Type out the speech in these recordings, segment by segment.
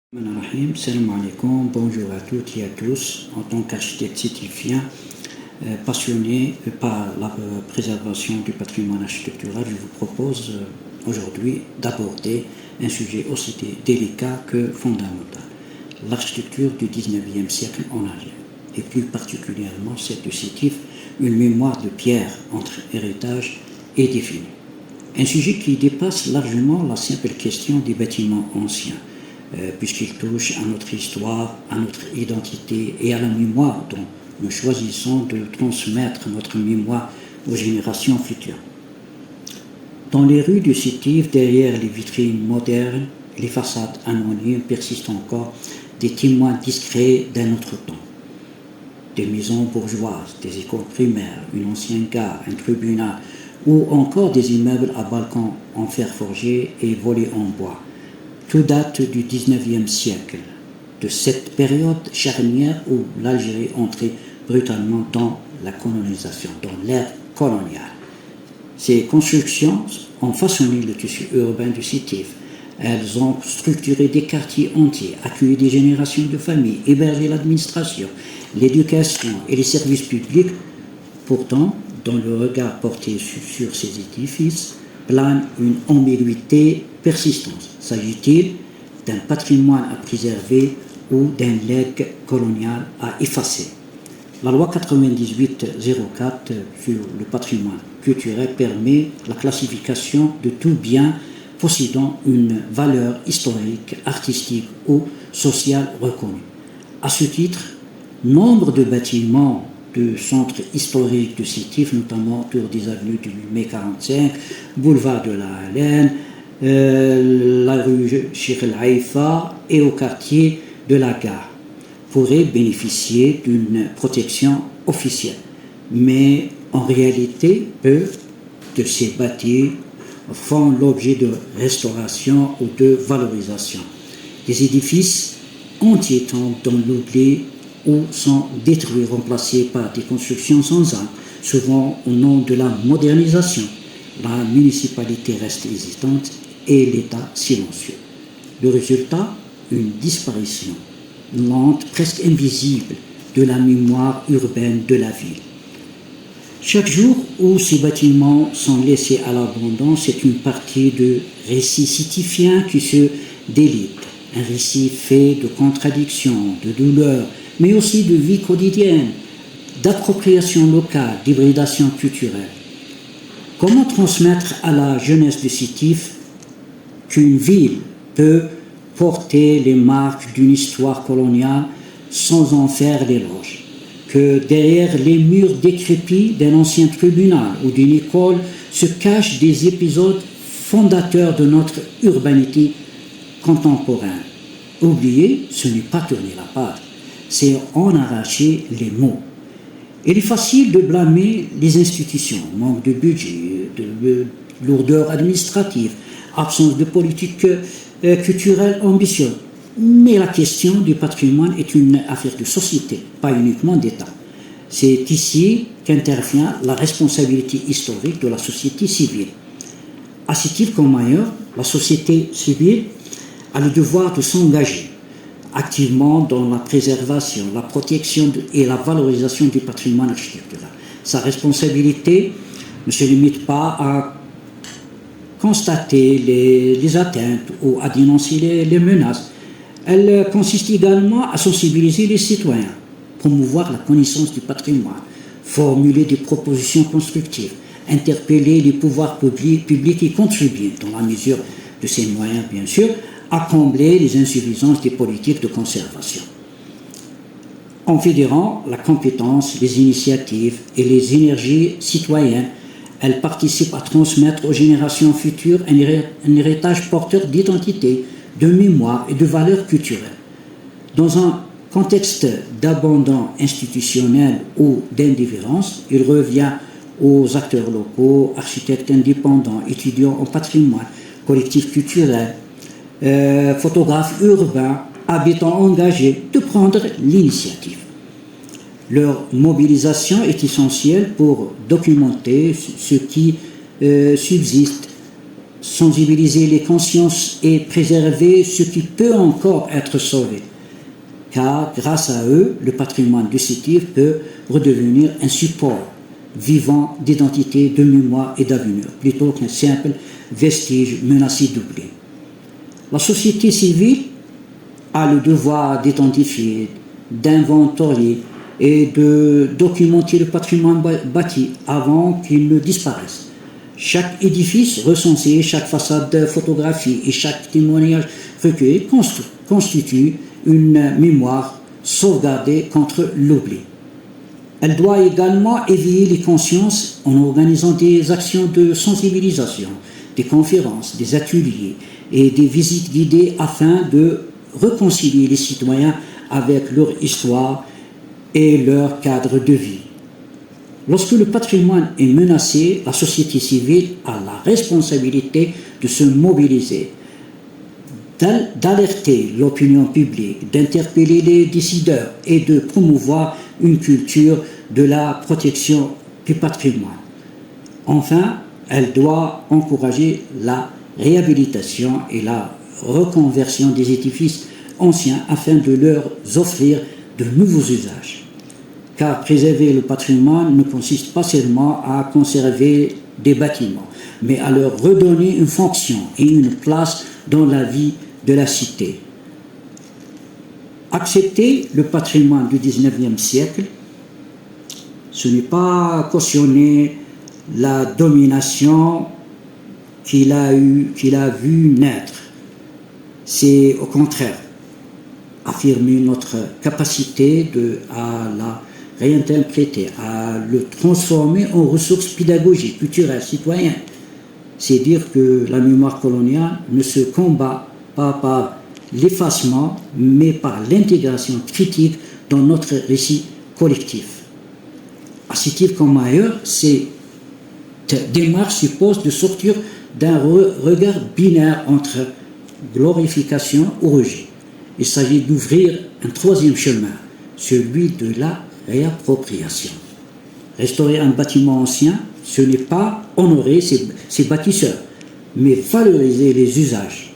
Salam alaikum, bonjour à toutes et à tous. En tant qu'architecte sétifien passionné par la préservation du patrimoine architectural, je vous propose aujourd'hui d'aborder un sujet aussi délicat que fondamental, l'architecture du 19e siècle en Algérie, et plus particulièrement celle du sétif, une mémoire de pierre entre héritage et défini. Un sujet qui dépasse largement la simple question des bâtiments anciens, puisqu'il touche à notre histoire, à notre identité et à la mémoire dont nous choisissons de transmettre notre mémoire aux générations futures. Dans les rues du Sétif, derrière les vitrines modernes, les façades anonymes persistent encore des témoins discrets d'un autre temps. Des maisons bourgeoises, des écoles primaires, une ancienne gare, un tribunal, ou encore des immeubles à balcons en fer forgé et volets en bois. Tout date du 19e siècle, de cette période charnière où l'Algérie entrait brutalement dans la colonisation, dans l'ère coloniale. Ces constructions ont façonné le tissu urbain du Sétif. Elles ont structuré des quartiers entiers, accueilli des générations de familles, hébergé l'administration, l'éducation et les services publics. Pourtant, dans le regard porté sur ces édifices, plane une ambiguïté persistante. S'agit-il d'un patrimoine à préserver ou d'un legs colonial à effacer? La loi 98-04 sur le patrimoine culturel permet la classification de tout bien possédant une valeur historique, artistique ou sociale reconnue. À ce titre, nombre de bâtiments du centre historique de Sétif, notamment autour des avenues du mai 45, boulevard de la Haleine, la rue Cheikh El Haïfa et au quartier de la Gare, pourraient bénéficier d'une protection officielle. Mais en réalité, peu de ces bâtis font l'objet de restauration ou de valorisation. Des édifices entiers tombent dans l'oubli ou sont détruits, remplacés par des constructions sans âme, souvent au nom de la modernisation. La municipalité reste hésitante et l'État silencieux. Le résultat, une disparition lente, presque invisible, de la mémoire urbaine de la ville. Chaque jour où ces bâtiments sont laissés à l'abandon, c'est une partie de récit sétifien qui se délite. Un récit fait de contradictions, de douleurs, mais aussi de vie quotidienne, d'appropriation locale, d'hybridation culturelle. Comment transmettre à la jeunesse du Sétif qu'une ville peut porter les marques d'une histoire coloniale sans en faire l'éloge, que derrière les murs décrépits d'un ancien tribunal ou d'une école se cachent des épisodes fondateurs de notre urbanité contemporaine? Oublier, ce n'est pas tourner la page, c'est en arracher les mots. Il est facile de blâmer les institutions, manque de budget, de lourdeur administrative, absence de politique culturelle ambitieuse. Mais la question du patrimoine est une affaire de société, pas uniquement d'État. C'est ici qu'intervient la responsabilité historique de la société civile. À ce titre comme ailleurs, la société civile a le devoir de s'engager activement dans la préservation, la protection et la valorisation du patrimoine architectural. Sa responsabilité ne se limite pas à constater les atteintes ou à dénoncer les menaces. Elle consiste également à sensibiliser les citoyens, promouvoir la connaissance du patrimoine, formuler des propositions constructives, interpeller les pouvoirs publics et contribuer, dans la mesure de ses moyens bien sûr, à combler les insuffisances des politiques de conservation. En fédérant la compétence, les initiatives et les énergies citoyennes, elle participe à transmettre aux générations futures un héritage porteur d'identité, de mémoire et de valeurs culturelles. Dans un contexte d'abandon institutionnel ou d'indifférence, il revient aux acteurs locaux, architectes indépendants, étudiants en patrimoine, collectifs culturels, photographes urbains, habitants engagés, de prendre l'initiative. Leur mobilisation est essentielle pour documenter ce qui subsiste sensibiliser les consciences et préserver ce qui peut encore être sauvé. Car grâce à eux, le patrimoine du Sétif peut redevenir un support vivant d'identité, de mémoire et d'avenir, plutôt qu'un simple vestige menacé d'oubli. La société civile a le devoir d'identifier, d'inventorier et de documenter le patrimoine bâti avant qu'il ne disparaisse. Chaque édifice recensé, chaque façade photographiée et chaque témoignage recueilli constitue une mémoire sauvegardée contre l'oubli. Elle doit également éveiller les consciences en organisant des actions de sensibilisation, des conférences, des ateliers et des visites guidées afin de réconcilier les citoyens avec leur histoire et leur cadre de vie. Lorsque le patrimoine est menacé, la société civile a la responsabilité de se mobiliser, d'alerter l'opinion publique, d'interpeller les décideurs et de promouvoir une culture de la protection du patrimoine. Enfin, elle doit encourager la réhabilitation et la reconversion des édifices anciens afin de leur offrir de nouveaux usages. Car préserver le patrimoine ne consiste pas seulement à conserver des bâtiments, mais à leur redonner une fonction et une place dans la vie de la cité. Accepter le patrimoine du XIXe siècle, ce n'est pas cautionner la domination qu'il a vu naître. C'est au contraire affirmer notre capacité à la réinterpréter, à le transformer en ressources pédagogiques, culturelles, citoyennes. C'est dire que la mémoire coloniale ne se combat pas par l'effacement, mais par l'intégration critique dans notre récit collectif. À Sétif comme ailleurs, cette démarche suppose de sortir d'un regard binaire entre glorification ou rejet. Il s'agit d'ouvrir un troisième chemin, celui de la réappropriation. Restaurer un bâtiment ancien, ce n'est pas honorer ses bâtisseurs, mais valoriser les usages,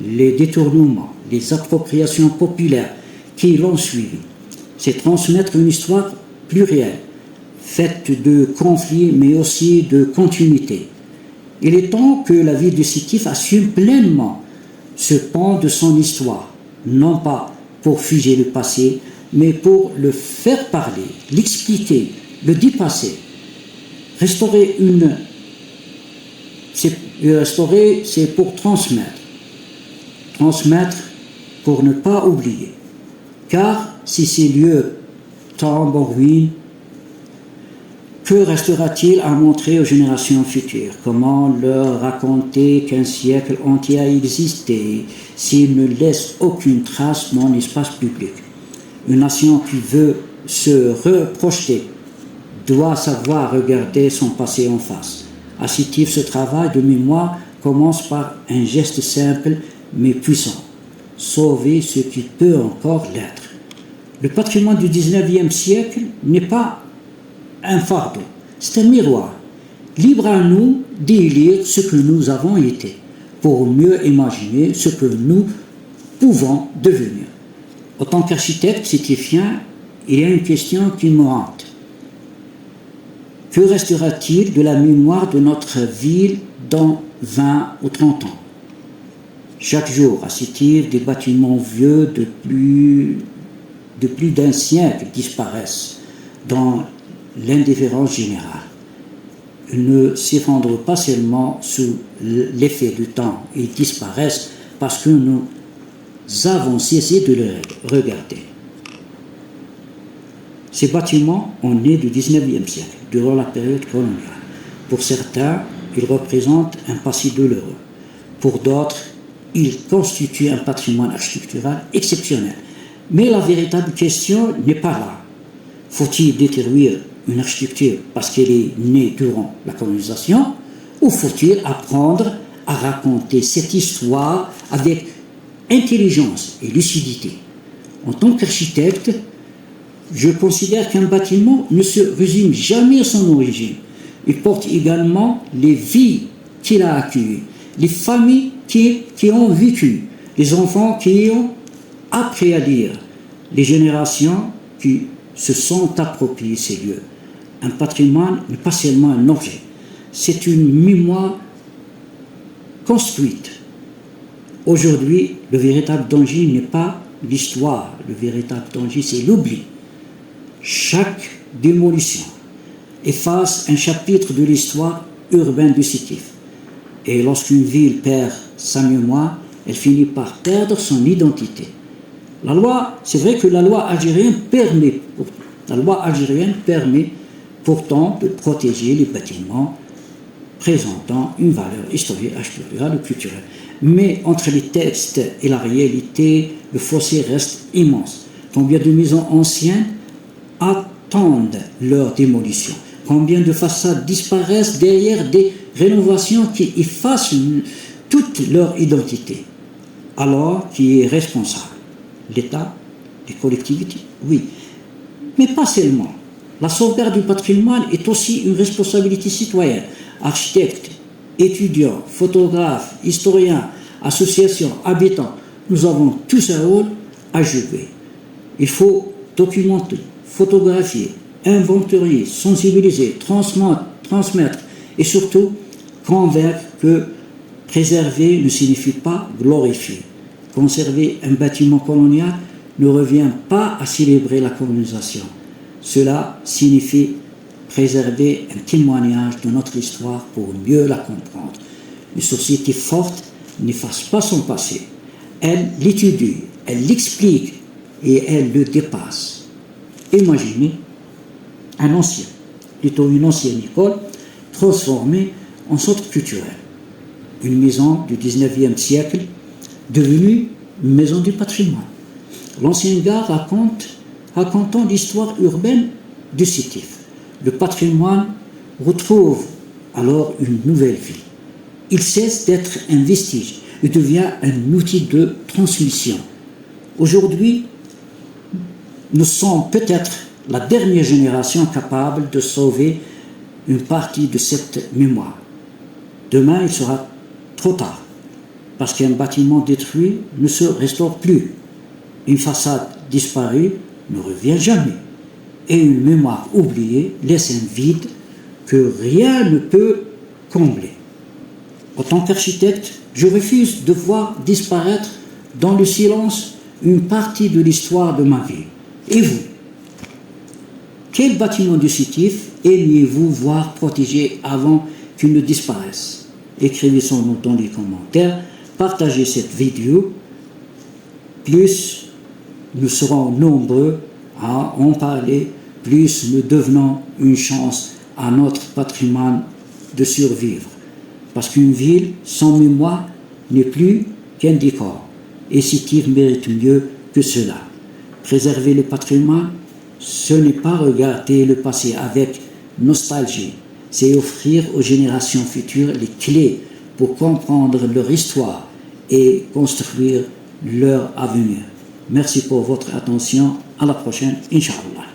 les détournements, les appropriations populaires qui l'ont suivi. C'est transmettre une histoire plurielle, faite de conflits mais aussi de continuité. Il est temps que la ville de Sétif assume pleinement ce pan de son histoire, non pas pour figer le passé, mais pour le faire parler, l'expliquer, le dépasser. Restaurer, c'est pour transmettre. Transmettre pour ne pas oublier. Car si ces lieux tombent en ruine, que restera-t-il à montrer aux générations futures? Comment leur raconter qu'un siècle entier a existé s'ils ne laissent aucune trace dans l'espace public? Une nation qui veut se reprojeter doit savoir regarder son passé en face. À Sétif, ce travail de mémoire commence par un geste simple mais puissant. Sauver ce qui peut encore l'être. Le patrimoine du XIXe siècle n'est pas un fardeau, c'est un miroir. Libre à nous d'élire ce que nous avons été, pour mieux imaginer ce que nous pouvons devenir. En tant qu'architecte sétifien, il y a une question qui me hante. Que restera-t-il de la mémoire de notre ville dans 20 ou 30 ans? Chaque jour, à Sétif, des bâtiments vieux de plus d'un siècle disparaissent dans l'indifférence générale. Ils ne s'effondrent pas seulement sous l'effet du temps, ils disparaissent parce que nous avons cessé de les regarder. Ces bâtiments ont né du XIXe siècle, durant la période coloniale. Pour certains, ils représentent un passé douloureux. Pour d'autres, ils constituent un patrimoine architectural exceptionnel. Mais la véritable question n'est pas là. Faut-il détruire une architecture parce qu'elle est née durant la colonisation, ou faut-il apprendre à raconter cette histoire avec intelligence et lucidité? En tant qu'architecte, je considère qu'un bâtiment ne se résume jamais à son origine. Il porte également les vies qu'il a accueillies, les familles qui ont vécu, les enfants qui ont appris à lire, les générations qui se sont appropriées ces lieux. Un patrimoine n'est pas seulement un objet, c'est une mémoire construite. Aujourd'hui, le véritable danger n'est pas l'histoire, le véritable danger c'est l'oubli. Chaque démolition efface un chapitre de l'histoire urbaine du Sétif. Et lorsqu'une ville perd sa mémoire, elle finit par perdre son identité. La loi, c'est vrai que la loi algérienne permet pourtant de protéger les bâtiments présentant une valeur historique, architecturale ou culturelle. Mais entre les textes et la réalité, le fossé reste immense. Combien de maisons anciennes attendent leur démolition? Combien de façades disparaissent derrière des rénovations qui effacent toute leur identité? Alors, qui est responsable? L'État? Les collectivités? Oui. Mais pas seulement. La sauvegarde du patrimoine est aussi une responsabilité citoyenne. Architectes, étudiants, photographes, historiens, associations, habitants, nous avons tous un rôle à jouer. Il faut documenter, photographier, inventorier, sensibiliser, transmettre et surtout convaincre que préserver ne signifie pas glorifier. Conserver un bâtiment colonial ne revient pas à célébrer la colonisation. Cela signifie préserver un témoignage de notre histoire pour mieux la comprendre. Une société forte n'efface pas son passé. Elle l'étudie, elle l'explique et elle le dépasse. Imaginez une ancienne école transformée en centre culturel. Une maison du 19e siècle devenue une maison du patrimoine. L'ancienne gare racontant l'histoire urbaine du Sétif. Le patrimoine retrouve alors une nouvelle vie. Il cesse d'être un vestige, il devient un outil de transmission. Aujourd'hui, nous sommes peut-être la dernière génération capable de sauver une partie de cette mémoire. Demain, il sera trop tard, parce qu'un bâtiment détruit ne se restaure plus. Une façade disparue ne revient jamais. Et une mémoire oubliée laisse un vide que rien ne peut combler. En tant qu'architecte, je refuse de voir disparaître dans le silence une partie de l'histoire de ma vie. Et vous? Quel bâtiment du Sétif aimeriez-vous voir protégé avant qu'il ne disparaisse? Écrivez son nom dans les commentaires, partagez cette vidéo. Plus nous serons nombreux à en parler, plus nous devenons une chance à notre patrimoine de survivre. Parce qu'une ville sans mémoire n'est plus qu'un décor. Et Sétif mérite mieux que cela. Préserver le patrimoine, ce n'est pas regarder le passé avec nostalgie, c'est offrir aux générations futures les clés pour comprendre leur histoire et construire leur avenir. Merci pour votre attention. À la prochaine, Inch'Allah.